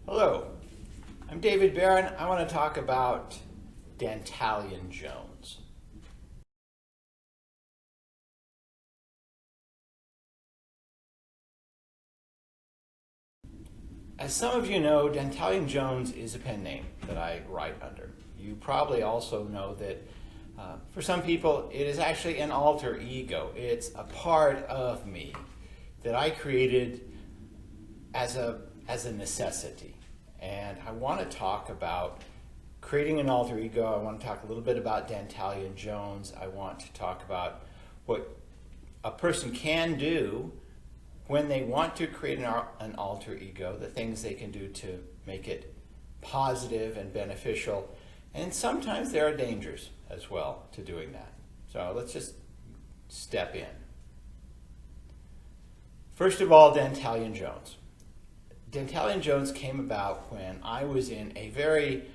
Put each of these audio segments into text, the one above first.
Hello, I'm David Barron. I want to talk about Dantalion Jones. As some of you know, Dantalion Jones is a pen name that I write under. You probably also know that for some people it is actually an alter ego. It's a part of me that I created as a necessity. And I want to talk about creating an alter ego. I want to talk a little bit about Dantalion Jones. I want to talk about what a person can do when they want to create an alter ego, the things they can do to make it positive and beneficial. And sometimes there are dangers as well to doing that. So let's just step in. First of all, Dantalion Jones. Dantalion Jones came about when I was in a very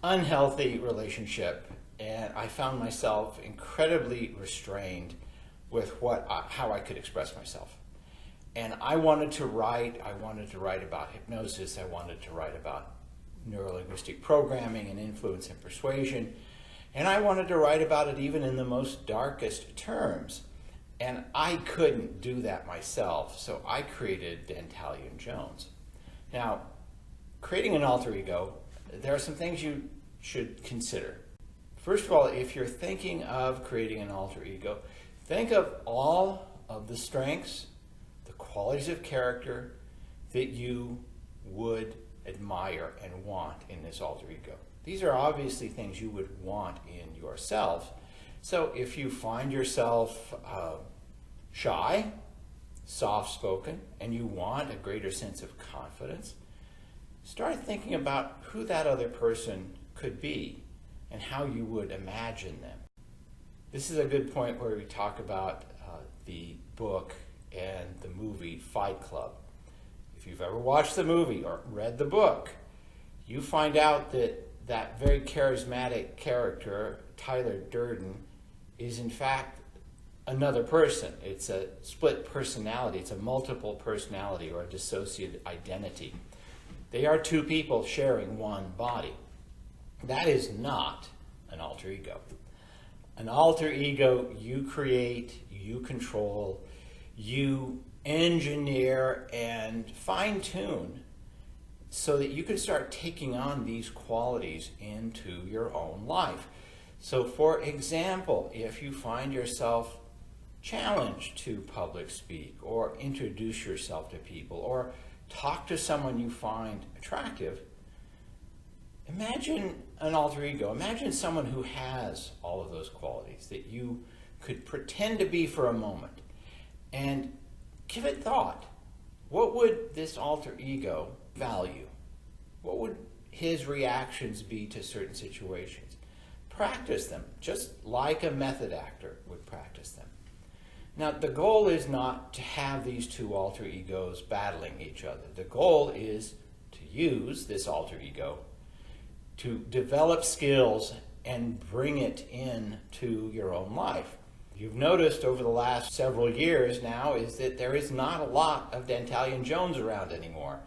unhealthy relationship, and I found myself incredibly restrained with how I could express myself. And I wanted to write about hypnosis, I wanted to write about neurolinguistic programming and influence and persuasion, and I wanted to write about it even in the most darkest terms. And I couldn't do that myself, so I created Dantalion Jones. Now, creating an alter ego, there are some things you should consider. First of all, if you're thinking of creating an alter ego, think of all of the strengths, the qualities of character that you would admire and want in this alter ego. These are obviously things you would want in yourself. So if you find yourself shy, soft-spoken, and you want a greater sense of confidence, start thinking about who that other person could be and how you would imagine them. This is a good point where we talk about the book and the movie Fight Club. If you've ever watched the movie or read the book, you find out that that very charismatic character, Tyler Durden, is in fact another person. It's a split personality. It's a multiple personality or a dissociated identity. They are two people sharing one body. That is not an alter ego. An alter ego you create, you control, you engineer and fine-tune so that you can start taking on these qualities into your own life. So for example, if you find yourself challenged to public speak or introduce yourself to people or talk to someone you find attractive, imagine an alter ego. Imagine someone who has all of those qualities that you could pretend to be for a moment, and give it thought. What would this alter ego value? What would his reactions be to certain situations? Practice them, just like a method actor would practice them. Now, the goal is not to have these two alter egos battling each other. The goal is to use this alter ego to develop skills and bring it into your own life. You've noticed over the last several years now is that there is not a lot of Dantalion Jones around anymore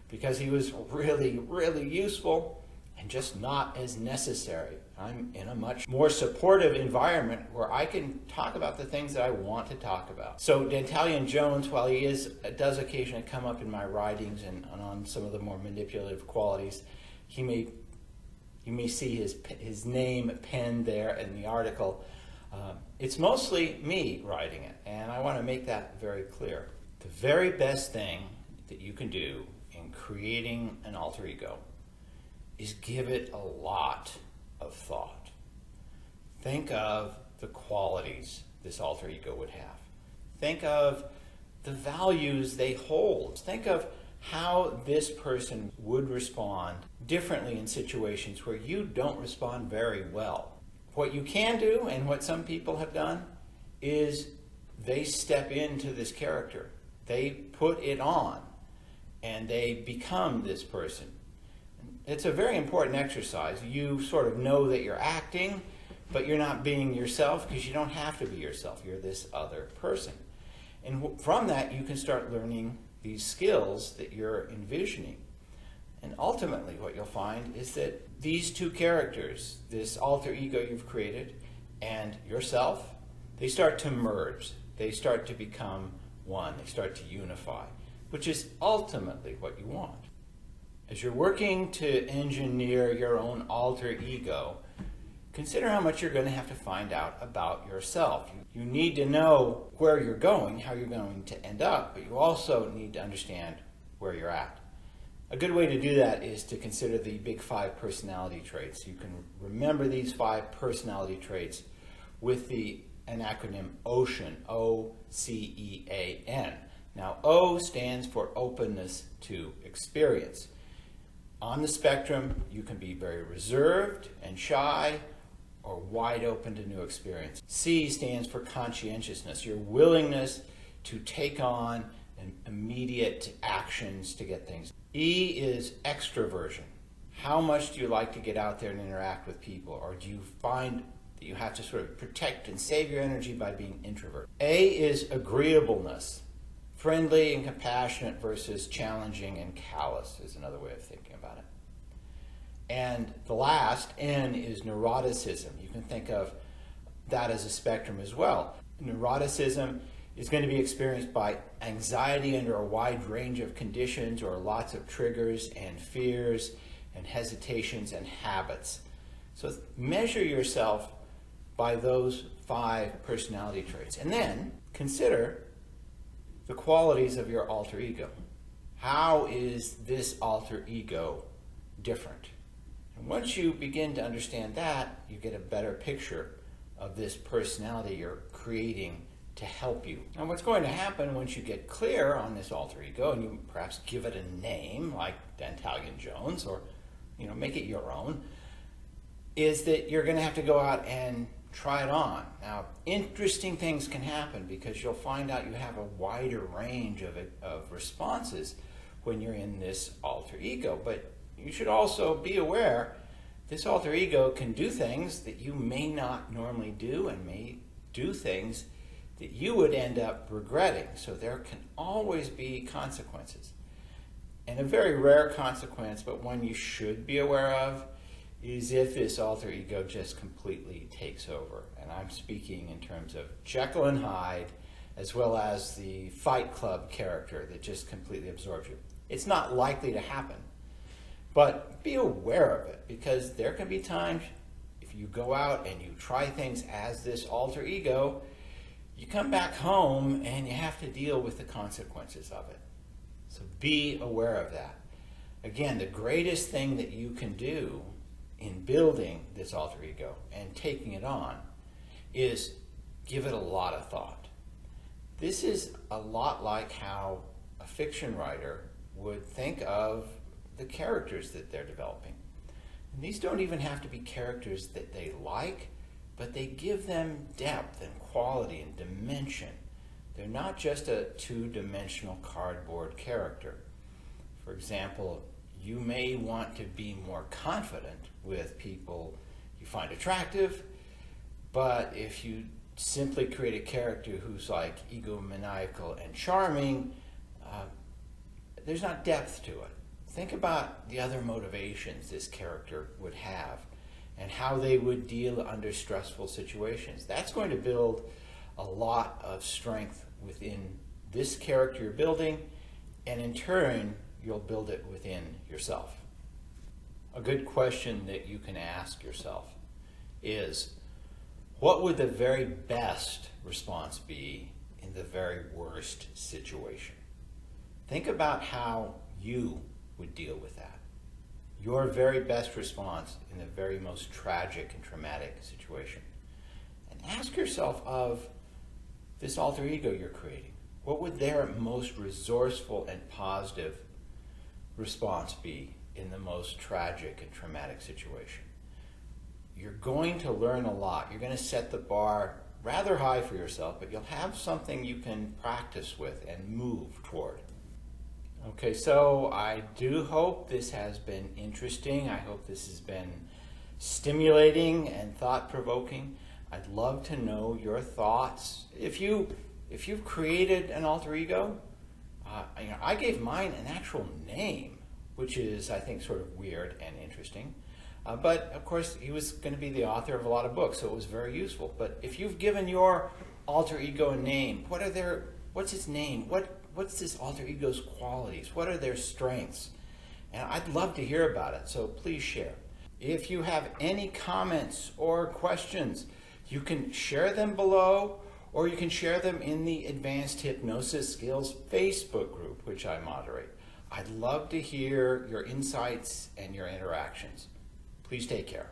because he was really, really useful and just not as necessary. I'm in a much more supportive environment where I can talk about the things that I want to talk about. So Dantalion Jones, while he does occasionally come up in my writings and on some of the more manipulative qualities, you may see his name penned there in the article. It's mostly me writing it, and I want to make that very clear. The very best thing that you can do in creating an alter ego is give it a lot of thought. Think of the qualities this alter ego would have. Think of the values they hold. Think of how this person would respond differently in situations where you don't respond very well. What you can do, and what some people have done, is they step into this character. They put it on, and they become this person. It's a very important exercise. You sort of know that you're acting, but you're not being yourself because you don't have to be yourself. You're this other person. And from that, you can start learning these skills that you're envisioning. And ultimately what you'll find is that these two characters, this alter ego you've created and yourself, they start to merge. They start to become one. They start to unify, which is ultimately what you want. As you're working to engineer your own alter ego, consider how much you're going to have to find out about yourself. You need to know where you're going, how you're going to end up, but you also need to understand where you're at. A good way to do that is to consider the big 5 personality traits. You can remember these 5 personality traits with an acronym OCEAN, O-C-E-A-N. Now, O stands for openness to experience. On the spectrum, you can be very reserved and shy or wide open to new experience. C stands for conscientiousness, your willingness to take on immediate actions to get things. E is extroversion. How much do you like to get out there and interact with people? Or do you find that you have to sort of protect and save your energy by being introverted? A is agreeableness. Friendly and compassionate versus challenging and callous is another way of thinking about it. And the last, N, is neuroticism. You can think of that as a spectrum as well. Neuroticism is going to be experienced by anxiety under a wide range of conditions or lots of triggers and fears and hesitations and habits. So measure yourself by those 5 personality traits. And then consider the qualities of your alter ego. How is this alter ego different? And once you begin to understand that, you get a better picture of this personality you're creating to help you. Now, what's going to happen once you get clear on this alter ego, and you perhaps give it a name like Dantalion Jones, or make it your own, is that you're going to have to go out and try it on. Now, interesting things can happen because you'll find out you have a wider range of responses when you're in this alter ego. But you should also be aware this alter ego can do things that you may not normally do and may do things that you would end up regretting. So there can always be consequences. And a very rare consequence, but one you should be aware of, is if this alter ego just completely takes over. And I'm speaking in terms of Jekyll and Hyde, as well as the Fight Club character that just completely absorbs you. It's not likely to happen, but be aware of it, because there can be times if you go out and you try things as this alter ego, you come back home and you have to deal with the consequences of it. So be aware of that. Again, the greatest thing that you can do in building this alter ego and taking it on is give it a lot of thought. This is a lot like how a fiction writer would think of the characters that they're developing. And these don't even have to be characters that they like, but they give them depth and quality and dimension. They're not just a 2-dimensional cardboard character. For example, you may want to be more confident with people you find attractive, but if you simply create a character who's like egomaniacal and charming, there's not depth to it. Think about the other motivations this character would have and how they would deal under stressful situations. That's going to build a lot of strength within this character you're building, and in turn, you'll build it within yourself. A good question that you can ask yourself is, what would the very best response be in the very worst situation? Think about how you would deal with that. Your very best response in the very most tragic and traumatic situation. And ask yourself of this alter ego you're creating, what would their most resourceful and positive response be in the most tragic and traumatic situation? You're going to learn a lot. You're going to set the bar rather high for yourself, but you'll have something you can practice with and move toward. Okay, so I do hope this has been interesting. I hope this has been stimulating and thought-provoking. I'd love to know your thoughts. If you've created an alter ego, I gave mine an actual name. which is, I think, sort of weird and interesting. But of course, he was going to be the author of a lot of books, so it was very useful. But if you've given your alter ego a name, what's its name? What's this alter ego's qualities? What are their strengths? And I'd love to hear about it, so please share. If you have any comments or questions, you can share them below, or you can share them in the Advanced Hypnosis Skills Facebook group, which I moderate. I'd love to hear your insights and your interactions. Please take care.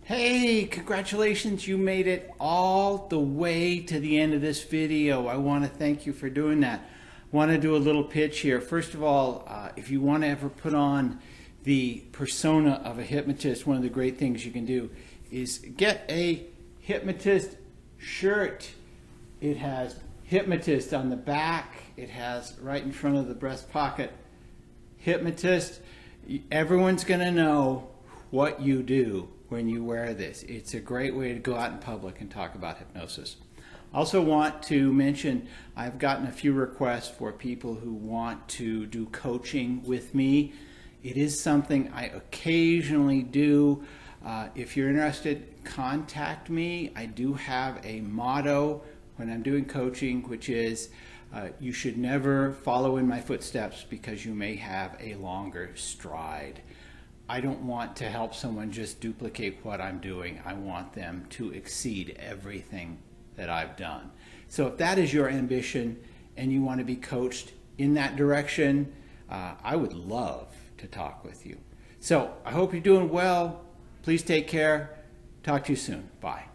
Hey, congratulations, you made it all the way to the end of this video. I want to thank you for doing that. I want to do a little pitch here. First of all, if you want to ever put on the persona of a hypnotist, one of the great things you can do is get a hypnotist shirt. It has hypnotist on the back. It has right in front of the breast pocket, hypnotist. Everyone's going to know what you do when you wear this. It's a great way to go out in public and talk about hypnosis. Also want to mention I've gotten a few requests for people who want to do coaching with me. It is something I occasionally do. If you're interested, contact me. I do have a motto when I'm doing coaching, which is you should never follow in my footsteps because you may have a longer stride. I don't want to help someone just duplicate what I'm doing. I want them to exceed everything that I've done. So if that is your ambition and you want to be coached in that direction, I would love to talk with you. So I hope you're doing well. Please take care. Talk to you soon. Bye.